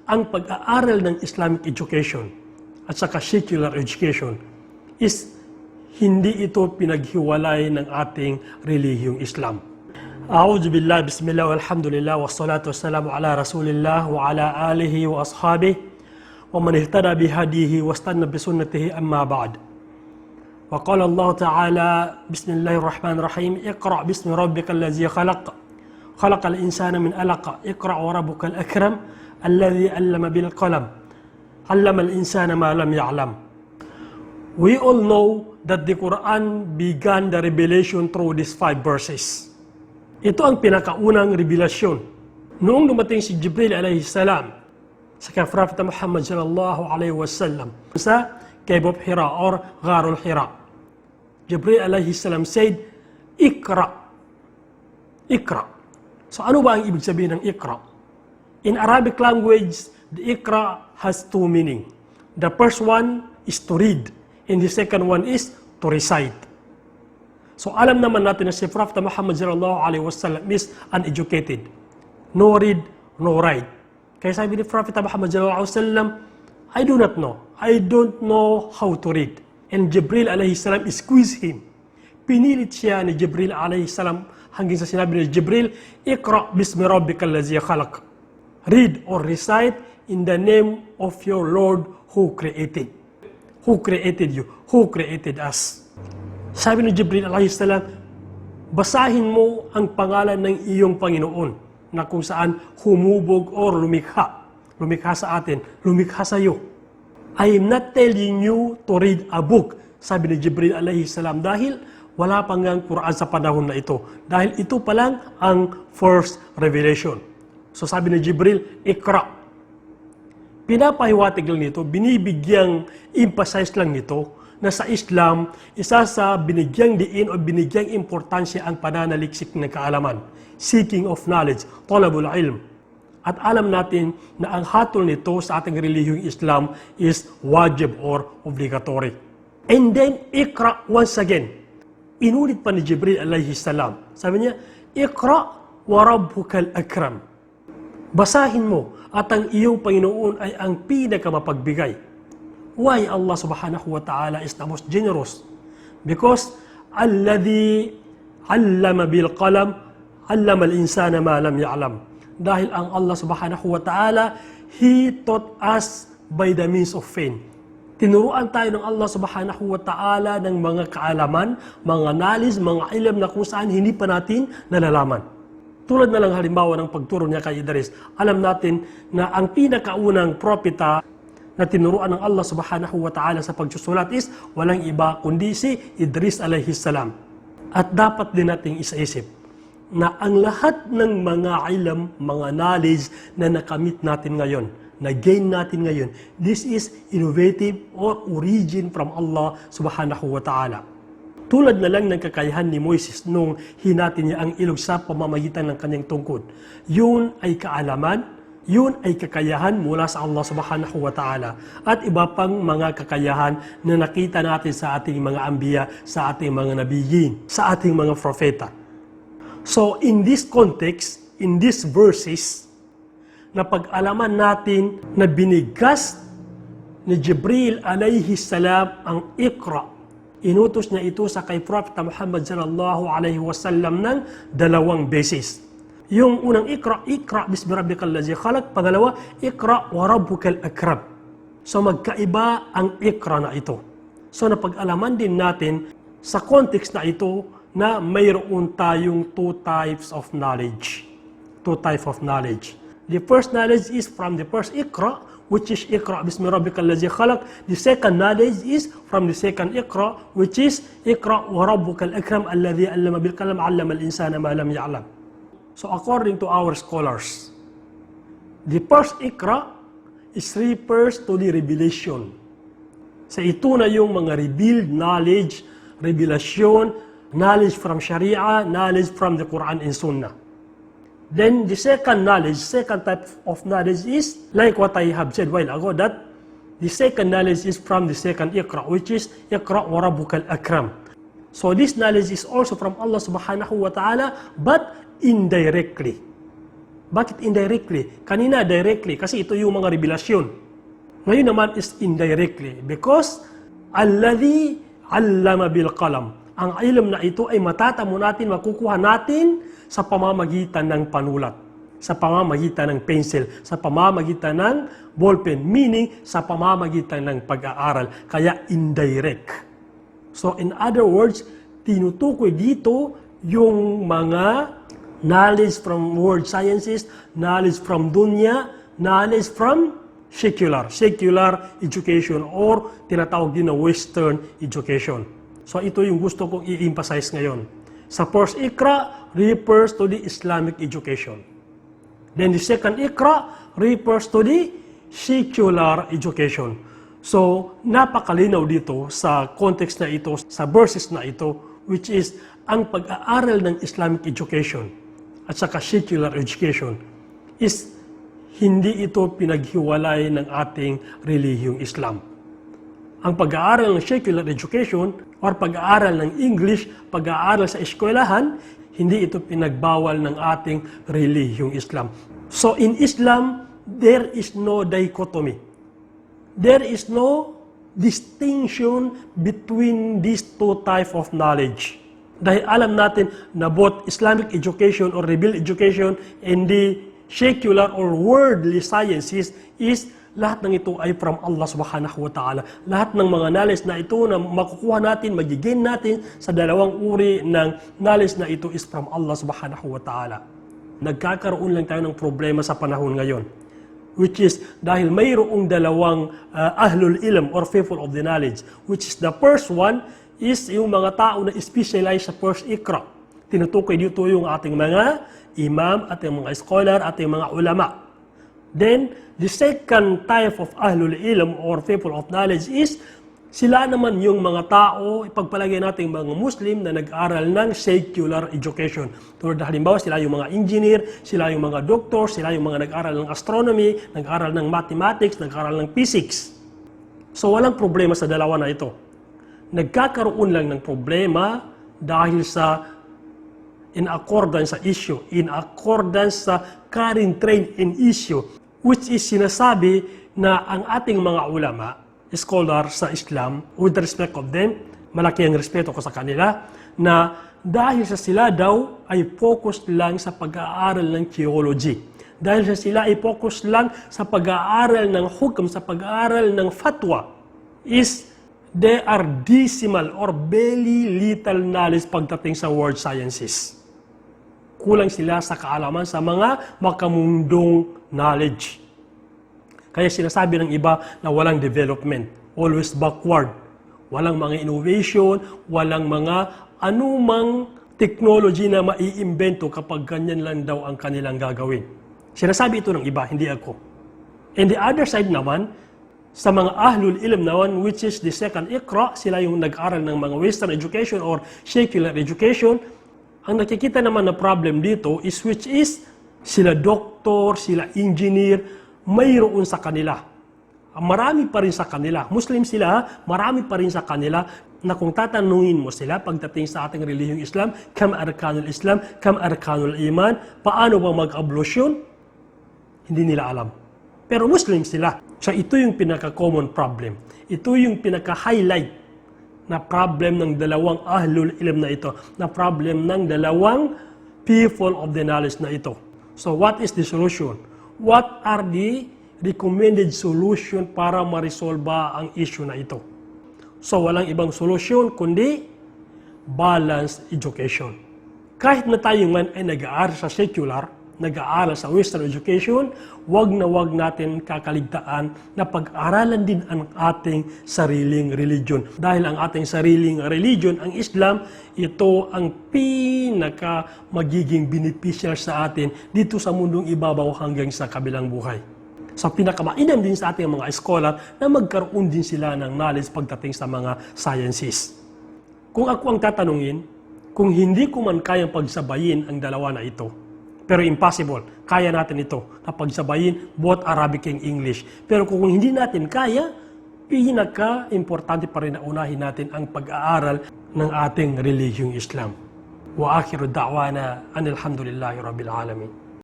ang pag-aaral ng Islamic education at saka secular education is hindi ito pinaghiwalay ng ating relihiyong Islam. A'udhu billah, bismillah, walhamdulillah, wassalatu wassalamu ala rasulillah wa ala alihi wa ashabihi wa man ihtada bihadihi wastanna bisunnatihi amma ba'd. Wa qala Allah Ta'ala, bismillahirrahmanirrahim, iqra' bismi rabbikal ladzi khalaq, khalaqal insana min 'alaq, iqra' wa rabbukal akram, alladzi 'allama bil qalam, 'allama al insana ma lam ya'lam. We all know that the Quran began the revelation through these 5 verses. Ito ang pinakaunang revelasyon. Noong dumating si Jibril alayhi salam sa kay Prophet Muhammad sallallahu alayhi wasallam sa Cave of Hira or Gharul Hira, Jibril alayhi salam said, Iqra. Iqra. So ano ba ang ibig sabihin ng Iqra? In Arabic language, the Iqra has 2 meaning. The first one is to read, and the second one is to recite. So alam naman natin na si Prophet Muhammad sallallahu alaihi wasallam is uneducated. No read, no write. Kaya sabi ni Prophet Muhammad sallallahu alaihi wasallam, I do not know. I don't know how to read. And Jibril alayhi salam squeezed him. Pinilit siya ni Jibril alayhi salam hanggang sa sinabi ni Jibril, Iqra' bismi rabbikal ladzi khalaq. Read or recite in the name of your Lord who created. Who created you? Who created us? Sabi ni Jibril alayhi salam, basahin mo ang pangalan ng iyong Panginoon na kung saan humubog or lumikha. Lumikha sa atin, lumikha sa iyo. I am not telling you to read a book, sabi ni Jibril alayhi salam, dahil wala pang ang Quran sa panahon na ito. Dahil ito pa lang ang first revelation. So sabi ni Jibril, Iqra. Pinapahiwatig lang nito, binibigyang emphasize lang nito na sa Islam, isa sa binigyang diin o binigyang importansya ang pananaliksik ng kaalaman. Seeking of knowledge, talabul ilm. At alam natin na ang hatol nito sa ating relihiyong Islam is wajib or obligatory. And then, Iqra once again. Inulit pa ni Jibril alayhi salam. Sabi niya, Iqra wa rabbukal akram. Basahin mo at ang iyong Panginoon ay ang pinakamapagbigay. Why Allah subhanahu wa ta'ala is the most generous? Because alladhi allama bil qalam, allama al insana ma lam ya'lam. Dahil ang Allah subhanahu wa ta'ala, He taught us by the means of fame. Tinuruan tayo ng Allah subhanahu wa ta'ala ng mga kaalaman, mga knowledge, mga ilam na kung saan hindi pa natin nalalaman. Tulad na lang halimbawa ng pagturo niya kay Idris, alam natin na ang pinakaunang propeta na tinuruan ng Allah subhanahu wa ta'ala sa pagsusulat is walang iba kundi si Idris alayhi salam. At dapat din nating isaisip na ang lahat ng mga ilam, mga knowledge na nakamit natin ngayon, na gain natin ngayon, this is innovative or origin from Allah subhanahu wa ta'ala. Tulad na lang ng kakayahan ni Moises nung hinatin niya ang ilog sa pamamagitan ng kanyang tungkod. Yun ay kaalaman, yun ay kakayahan mula sa Allah subhanahu wa ta'ala. At iba pang mga kakayahan na nakita natin sa ating mga ambiya, sa ating mga nabiyin, sa ating mga propeta. So in this context, in these verses, na pag-alaman natin na binigas ni Jibril alayhi salam ang Iqra. Inutos niya ito sa kay Prophet Muhammad sallallahu alayhi wasallam ng 2 beses. Yung unang Iqra, Iqra bismi rabbikal ladzi khalaq. Pangalawa, Iqra wa rabbukal akram. So magkaiba ang Iqra na ito. So napag-alaman din natin sa context na ito na mayroon tayong 2 types of knowledge. 2 types of knowledge. The first knowledge is from the first Iqra, which is Iqra bismi rabbikal ladzi khalaq. The second knowledge is from the second Iqra, which is Iqra wa rabbukal akram alladhi 'allama bil qalam 'allama al insana ma lam ya'lam. So according to our scholars, the first Iqra is refers to the revelation. Sa ito na yung mga revealed knowledge, revelation, knowledge from Sharia, knowledge from the Quran and Sunnah. Then the second knowledge, second type of knowledge is like what I have said a while ago, that the second knowledge is from the second Iqra, which is Iqra wa rabbukal akram. So this knowledge is also from Allah subhanahu wa ta'ala, but indirectly. Bakit indirectly? Kanina directly kasi ito yung mga revelasyon. Ngayon naman is indirectly because alladhi allama bil qalam. Ang ilm na ito ay matatamo natin, makukuha natin sa pamamagitan ng panulat, sa pamamagitan ng pencil, sa pamamagitan ng ballpen, meaning sa pamamagitan ng pag-aaral, kaya indirect. So in other words, tinutukoy dito yung mga knowledge from world sciences, knowledge from dunya, knowledge from secular education or tinatawag din na Western education. So ito yung gusto kong i-emphasize ngayon. Sa first Iqra refers to the Islamic education. Then the second Iqra refers to the secular education. So napakalinaw dito sa context na ito, sa verses na ito, which is ang pag-aaral ng Islamic education at saka secular education is hindi ito pinaghiwalay ng ating relihiyong Islam. Ang pag-aaral ng secular education or pag-aaral ng English, pag-aaral sa eskwelahan, hindi ito pinagbawal ng ating relihiyong Islam. So in Islam, there is no dichotomy. There is no distinction between these two types of knowledge. Dahil alam natin na both Islamic education or revealed education and the secular or worldly sciences is lahat ng ito ay from Allah subhanahu wa ta'ala. Lahat ng mga knowledge na ito na makukuha natin, magigain natin sa dalawang uri ng knowledge na ito is from Allah subhanahu wa ta'ala. Nagkakaroon lang tayo ng problema sa panahon ngayon, which is dahil mayroong dalawang ahlul ilm or people of the knowledge, which is the first one is yung mga tao na specialize sa first Iqra. Tinutukoy dito yung ating mga imam, ating mga scholar, ating mga ulama. Then, the second type of ahlul ilm or people of knowledge is sila naman yung mga tao, ipagpalagay natin mga Muslim na nag-aral ng secular education. Tulad halimbawa, sila yung mga engineer, sila yung mga doctor, sila yung mga nag-aral ng astronomy, nag-aral ng mathematics, nag-aral ng physics. So, walang problema sa dalawa na ito. Nagkakaroon lang ng problema dahil sa in accordance sa issue, in accordance sa current trend in issue, which is sinasabi na ang ating mga ulama, scholar sa Islam, with respect of them, malaki ang respeto ko sa kanila, na dahil sa sila daw ay focus lang sa pag-aaral ng theology. Dahil sa sila ay focus lang sa pag-aaral ng hukam, sa pag-aaral ng fatwa, is they are decimal or very little knowledge pagdating sa world sciences. Kulang sila sa kaalaman sa mga makamundong knowledge. Kaya sinasabi ng iba na walang development, always backward. Walang mga innovation, walang mga anumang technology na maiimbento kapag ganyan lang daw ang kanilang gagawin. Sinasabi ito ng iba, hindi ako. And the other side naman, sa mga ahlul ilm naman, which is the second Iqra, sila yung nag-aral ng mga Western education or secular education. Ang nakikita naman na problem dito is which is sila doktor, sila engineer, mayroon sa kanila. Marami pa rin sa kanila. Muslim sila, marami pa rin sa kanila na kung tatanungin mo sila pagdating sa ating relihiyong Islam, kam arkanul Islam, kam arkanul iman, paano ba mag-ablusyon? Hindi nila alam. Pero Muslim sila. So ito yung pinaka-common problem. Ito yung pinaka-highlight na problem ng dalawang ahlul ilm na ito, na problem ng dalawang people of the knowledge na ito. So what is the solution? What are the recommended solution para ma-resolve ang issue na ito? So walang ibang solution kundi balanced education. Kahit na tayo man ay nag-aaral sa secular, nag-aaral sa Western education, wag na wag natin kakaligtaan na pag-aralan din ang ating sariling religion. Dahil ang ating sariling religion, ang Islam, ito ang pinaka magiging beneficial sa atin dito sa mundong ibabaw hanggang sa kabilang buhay. So pinakamainam din sa ating mga scholar na magkaroon din sila ng knowledge pagdating sa mga sciences. Kung ako ang tatanungin, kung hindi ko man kayang pagsabayin ang dalawa na ito, pero impossible, kaya natin ito na pagsabayin both Arabic and English. Pero kung hindi natin kaya, pinaka-importante pa rin na unahin natin ang pag-aaral ng ating relihiyong Islam. Wa akhiru da'wana anil hamdulillahi rabbil alamin.